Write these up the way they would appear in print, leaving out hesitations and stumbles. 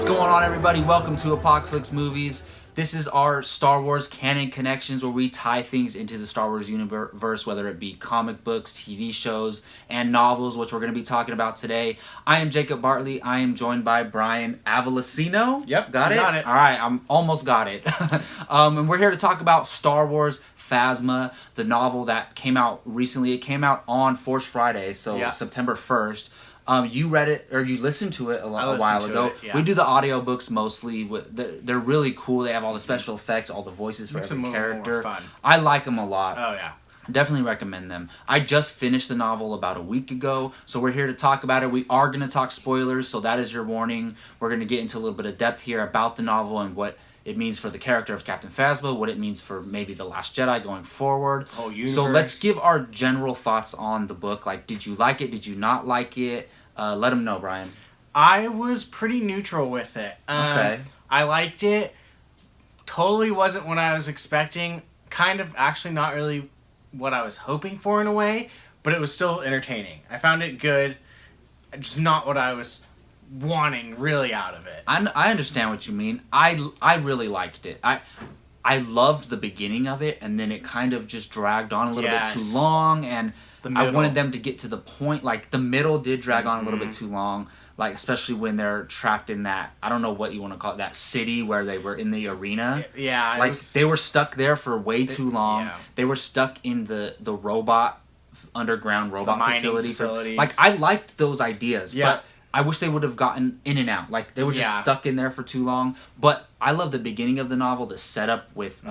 What's going on, everybody? Welcome to Apocalypse Movies. This is our Star Wars canon connections where we tie things into the Star Wars universe, whether it be comic books, TV shows, and novels, which we're going to be talking about today. I am Jacob Bartley. I am joined by Brian Avalosino. Yep, got it? got it. All right, I'm almost got it. And we're here to talk about Star Wars Phasma, the novel that came out recently. It came out on Force Friday, so September 1st. You read it, or you listened to it a while ago. We do the audiobooks mostly. They're really cool. They have all the special effects, all the voices for every character. More fun. I like them a lot. Oh, yeah. Definitely recommend them. I just finished the novel about a week ago, so we're here to talk about it. We are going to talk spoilers, so that is your warning. We're going to get into a little bit of depth here about the novel and what it means for the character of Captain Phasma, what it means for maybe The LAST JEDI going forward. Whole universe. So let's give our general thoughts on the book. Like, did you like it? Did you not like it? Let them know, Brian. I was pretty neutral with it. Okay. I liked it. Totally wasn't what I was expecting. Kind of actually not really what I was hoping for in a way, but it was still entertaining. I found it good. Just not what I was wanting really out of it. I understand what you mean. I really liked it. I loved the beginning of it, and then it kind of just dragged on a little bit too long, and I wanted them to get to the point. Like, the middle did drag on a little bit too long, like, especially when they're trapped in that, I don't know what you want to call it, that city where they were in the arena. Yeah. Like, they were stuck there for way too long. Yeah. They were stuck in the robot, underground robot facility. Like, I liked those ideas, but I wish they would have gotten in and out. Like, they were just stuck in there for too long. But I love the beginning of the novel, the setup with,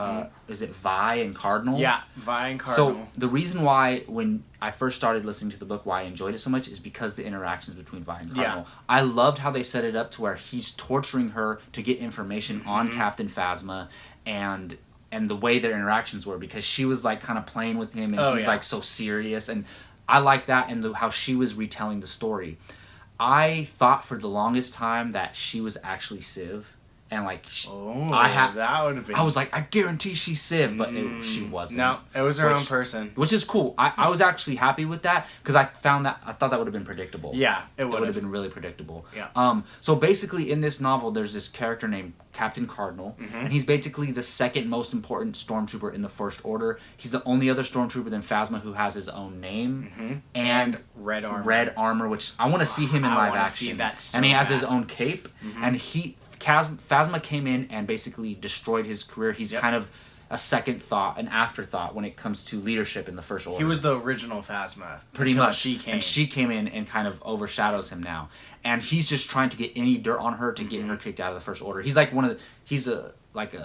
is it Vi and Cardinal? Yeah, Vi and Cardinal. So, the reason why, when I first started listening to the book, why I enjoyed it so much is because the interactions between Vi and Cardinal. Yeah. I loved how they set it up to where he's torturing her to get information on Captain Phasma, and the way their interactions were, because she was, like, kind of playing with him, and he's, like, so serious. And I like that, and how she was retelling the story. I thought for the longest time that she was actually Civ, and like that would have been. I was like, I guarantee she's Civ, but she wasn't. No, it was her own person, which is cool. I was actually happy with that because I thought that would have been predictable. Yeah, it would have been really predictable. Yeah. So basically, in this novel, there's this character named Captain Cardinal, and he's basically the second most important stormtrooper in the First Order. He's the only other stormtrooper than Phasma who has his own name and red armor. Red armor, which I want to see him in live action. And he has his own cape, and Phasma came in and basically destroyed his career. He's kind of a second thought, an afterthought when it comes to leadership in the First Order. He was the original Phasma. Pretty much. And she came in and kind of overshadows him now. And he's just trying to get any dirt on her to get her kicked out of the First Order. He's like he's a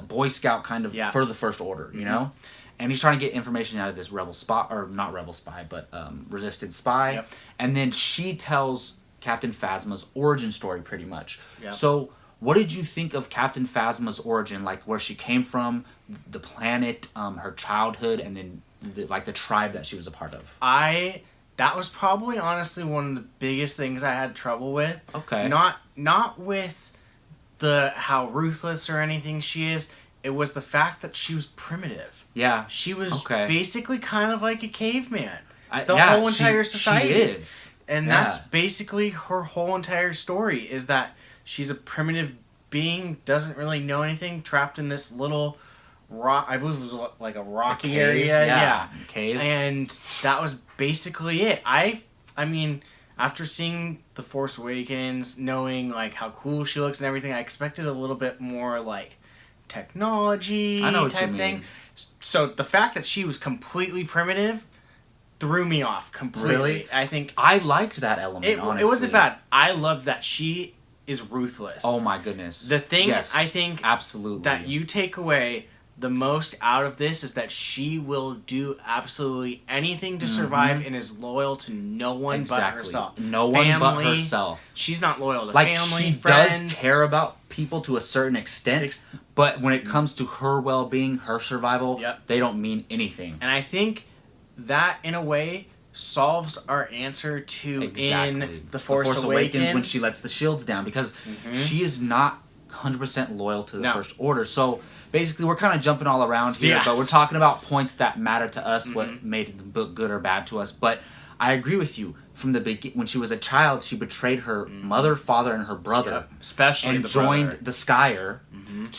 Boy Scout kind of for the First Order, you know? And he's trying to get information out of this rebel spy, or not rebel spy, but resisted spy. Yep. And then she tells Captain Phasma's origin story pretty much. Yep. So what did you think of Captain Phasma's origin, like where she came from, the planet, her childhood, and then the tribe that she was a part of? That was probably honestly one of the biggest things I had trouble with. Okay. Not with how ruthless or anything she is. It was the fact that she was primitive. Yeah. She was basically kind of like a caveman. The whole entire society. She is. And that's basically her whole entire story, is that she's a primitive being, doesn't really know anything, trapped in this little rock. I believe it was like a rocky area. Yeah. Cave. And that was basically it. I mean, after seeing The Force Awakens, knowing like how cool she looks and everything, I expected a little bit more like technology type thing. So the fact that she was completely primitive threw me off completely. Really? I think I liked that element, honestly. It wasn't bad. I loved that she is ruthless. Oh my goodness. The thing I think absolutely that you take away the most out of this is that she will do absolutely anything to survive and is loyal to no one but herself. No one but herself. She's not loyal to family, friends. She does care about people to a certain extent, but when it comes to her well-being, her survival, they don't mean anything. And I think that, in a way, solves our answer to in The Force Awakens when she lets the shields down, because she is not 100% loyal to the First Order. So basically, we're kind of jumping all around here, but we're talking about points that matter to us, what made the book good or bad to us. But I agree with you. from the beginning, when she was a child, she betrayed her mother, father, and her brother, especially and the joined brother. the Skyer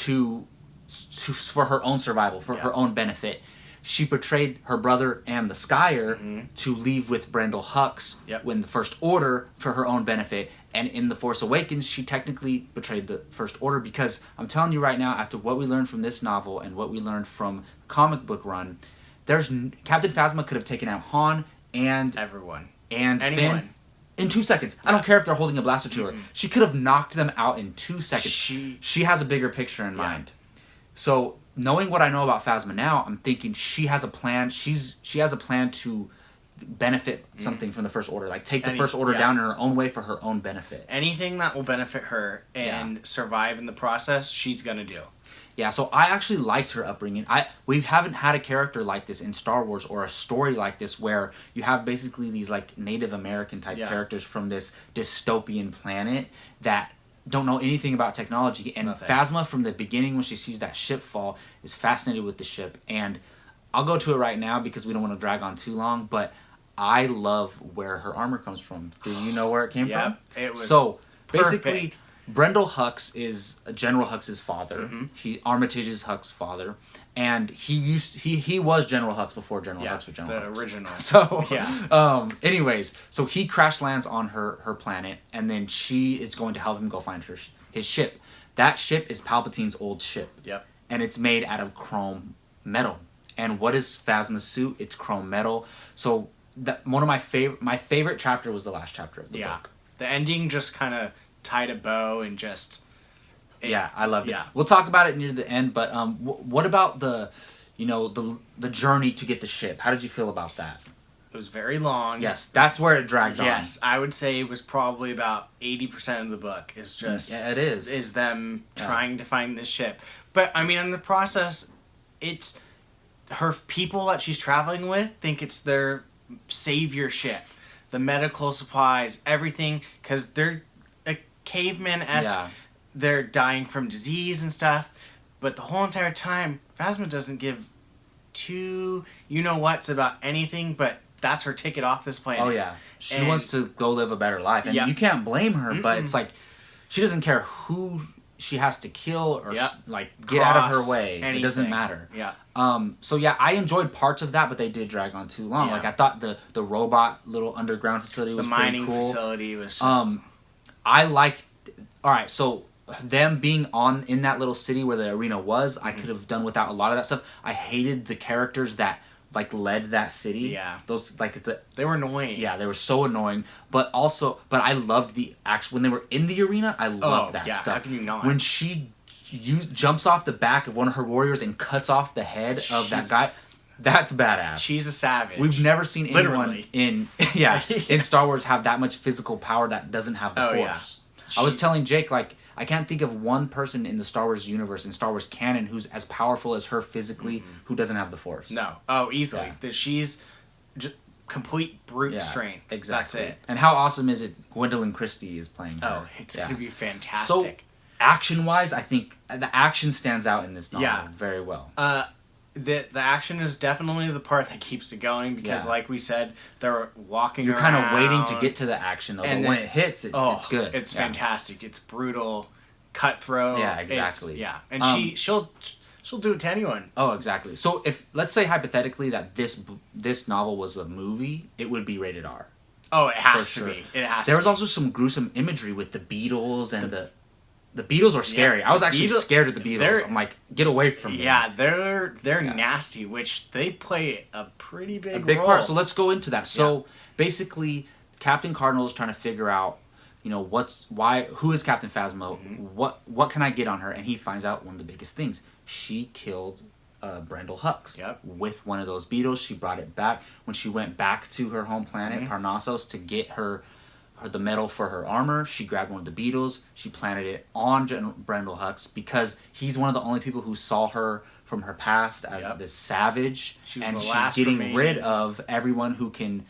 to for her own survival, for her own benefit. She betrayed her brother and the Skyer to leave with Brendel Hux when the First Order for her own benefit. And in The Force Awakens, she technically betrayed the First Order, because I'm telling you right now, after what we learned from this novel and what we learned from comic book run, Captain Phasma could have taken out Han and everyone and Finn in 2 seconds. I don't care if they're holding a blaster to her. She could have knocked them out in 2 seconds. She has a bigger picture in mind. So knowing what I know about Phasma now, I'm thinking she has a plan. She has a plan to benefit something from the First Order, like take the First Order down in her own way for her own benefit. Anything that will benefit her and survive in the process, she's gonna do. Yeah, so I actually liked her upbringing. We haven't had a character like this in Star Wars, or a story like this where you have basically these like Native American type characters from this dystopian planet that don't know anything about technology. And Phasma, from the beginning, when she sees that ship fall, is fascinated with the ship. And I'll go to it right now because we don't want to drag on too long, but I love where her armor comes from. Do you know where it came from? It was basically, Brendel Hux is General Hux's father. Armitage is Hux's father, and he was General Hux before General Hux was General Hux. The original. So anyways, so he crash lands on her planet, and then she is going to help him go find his ship. That ship is Palpatine's old ship. And it's made out of chrome metal. And what is Phasma's suit? It's chrome metal. So one of my favorite chapter was the last chapter of the book. The ending just kind of tied a bow and just... I loved it. We'll talk about it near the end, but what about the journey to get the ship? How did you feel about that? It was very long. Yes, that's where it dragged on. Yes, I would say it was probably about 80% of the book is just... it is. Is them trying to find this ship. But, I mean, in the process, it's... Her people that she's traveling with think it's their savior ship. The medical supplies, everything, because they're a caveman-esque. They're dying from disease and stuff. But the whole entire time, Phasma doesn't give two you-know-whats about anything, but that's her ticket off this planet. Oh, yeah. She wants to go live a better life. And you can't blame her, but it's like, she doesn't care who she has to kill or get out of her way. Anything. It doesn't matter. So I enjoyed parts of that, but they did drag on too long. Like I thought the robot little underground facility was pretty cool. The mining facility was just... I liked... Alright, so them being in that little city where the arena was, I could have done without a lot of that stuff. I hated the characters that led that city. Those they were annoying. They were so annoying. But I loved the action when they were in the arena. I loved that stuff. How can you not? When she jumps off the back of one of her warriors and cuts off the head of that guy, that's badass. She's a savage. We've never seen anyone in Star Wars have that much physical power that doesn't have the Force. I was telling Jake, I can't think of one person in the Star Wars universe, in Star Wars canon, who's as powerful as her physically, who doesn't have the Force. No. Oh, easily. She's complete brute strength. Exactly. That's it. And how awesome is it Gwendolyn Christie is playing her? Oh, it's going to be fantastic. So, action-wise, I think the action stands out in this novel very well. The action is definitely the part that keeps it going because, like we said, they're walking You're around. kind of waiting to get to the action, though. And but when it hits, it's good. It's fantastic. It's brutal, cutthroat. Yeah, exactly. And she'll do it to anyone. Oh, exactly. So let's say hypothetically that this novel was a movie, it would be rated R. Oh, it has to be. It has. There was also some gruesome imagery with the beetles and the beetles are scary. I was actually scared of the beetles. I'm like, get away from me. Yeah, they're nasty, which they play a pretty big role. Part. So let's go into that. So basically, Captain Cardinal is trying to figure out, who is Captain Phasma? What can I get on her? And he finds out one of the biggest things. She killed Brendel Hux with one of those beetles. She brought it back when she went back to her home planet, Parnassos, to get her the metal for her armor. She grabbed one of the beetles. She planted it on Brendel Hux because he's one of the only people who saw her from her past as this savage, and she's getting rid of everyone who can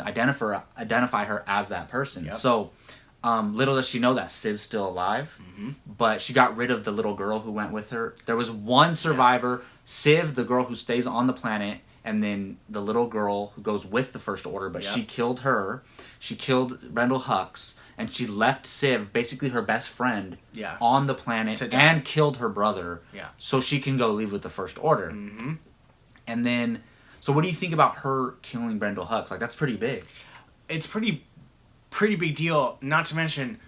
identify her as that person. So little does she know that Civ's still alive, but she got rid of the little girl who went with her. There was one survivor, Civ, the girl who stays on the planet, and then the little girl who goes with the First Order, but Yep. she killed her. She killed Brendel Hux, and she left Civ, basically her best friend, Yeah. on the planet, and killed her brother, Yeah. so she can go leave with the First Order. Mm-hmm. And then, so what do you think about her killing Brendel Hux? Like, that's pretty big. It's pretty big deal. Not to mention,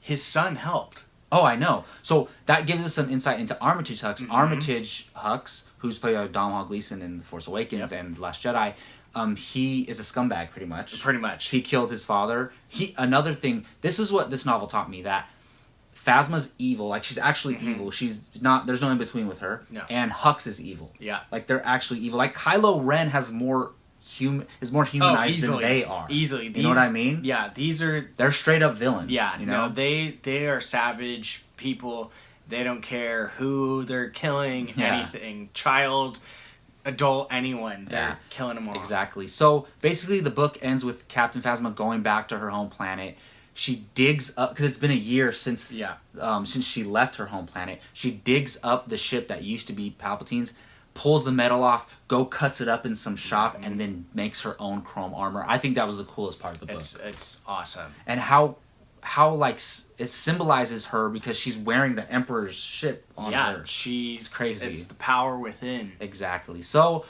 his son helped. Oh, I know. So that gives us some insight into Armitage Hux. Mm-hmm. Armitage Hux, who's played by Domhnall Gleeson in The Force Awakens Yep. and Last Jedi, he is a scumbag, pretty much. Pretty much. He killed his father. Another thing, this is what this novel taught me, that Phasma's evil. Like, she's actually evil. She's not, there's no in between with her. No. And Hux is evil. Yeah. Like, they're actually evil. Like, Kylo Ren is more humanized than they are. Easily. You know what I mean? Yeah, they're straight up villains. Yeah, you know? no, they are savage people. They don't care who they're killing, anything. Child, adult, anyone. They're killing them all. Exactly. So basically the book ends with Captain Phasma going back to her home planet. She digs up, because it's been a year since she left her home planet. She digs up the ship that used to be Palpatine's, pulls the metal off, cuts it up in some shop, and then makes her own chrome armor. I think that was the coolest part of the book. It's awesome. And how like it symbolizes her, because she's wearing the Emperor's ship on her. She's crazy. It's the power within. Exactly. So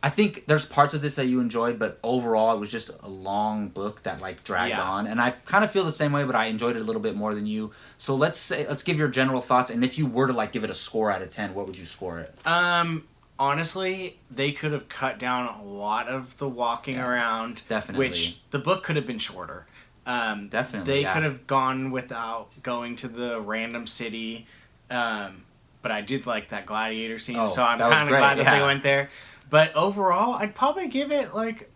I think there's parts of this that you enjoyed, but overall it was just a long book that like dragged on. And I kind of feel the same way, but I enjoyed it a little bit more than you. So let's give your general thoughts, and if you were to like give it a score out of 10, what would you score it? Honestly, they could have cut down a lot of the walking around. Definitely. Which the book could have been shorter. Definitely. They could have gone without going to the random city. But I did like that gladiator scene, so I'm kind of glad that they went there. But overall, I'd probably give it like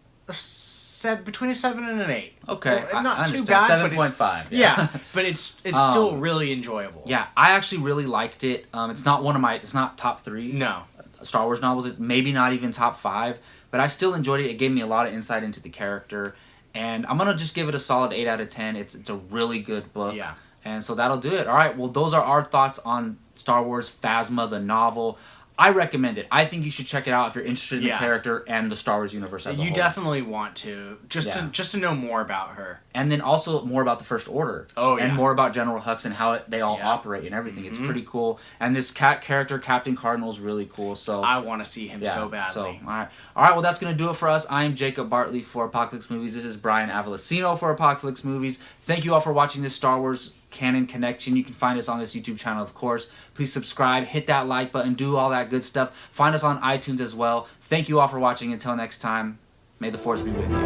between a 7 and an 8. Okay, not too bad. 7.5. Yeah, but it's still really enjoyable. Yeah, I actually really liked it. It's not it's not top 3. No. Star Wars novels. It's maybe not even top 5, but I still enjoyed it. It gave me a lot of insight into the character, and I'm gonna just give it a solid 8 out of 10. It's a really good book. Yeah. And so that'll do it. All right. Well, those are our thoughts on Star Wars Phasma, the novel. I recommend it. I think you should check it out if you're interested in the character and the Star Wars universe as a whole. You definitely want to, just to know more about her. And then also more about the First Order. Oh, yeah. And more about General Hux and how they all operate and everything. It's pretty cool. And this character, Captain Cardinal, is really cool. So I want to see him so badly. So, all right. Well, that's going to do it for us. I'm Jacob Bartley for Apocalypse Movies. This is Brian Avalosino for Apocalypse Movies. Thank you all for watching this Star Wars Canon Connection. You can find us on this YouTube channel, of course. Please subscribe, hit that like button, do all that good stuff. Find us on iTunes as well. Thank you all for watching. Until next time, may the Force be with you.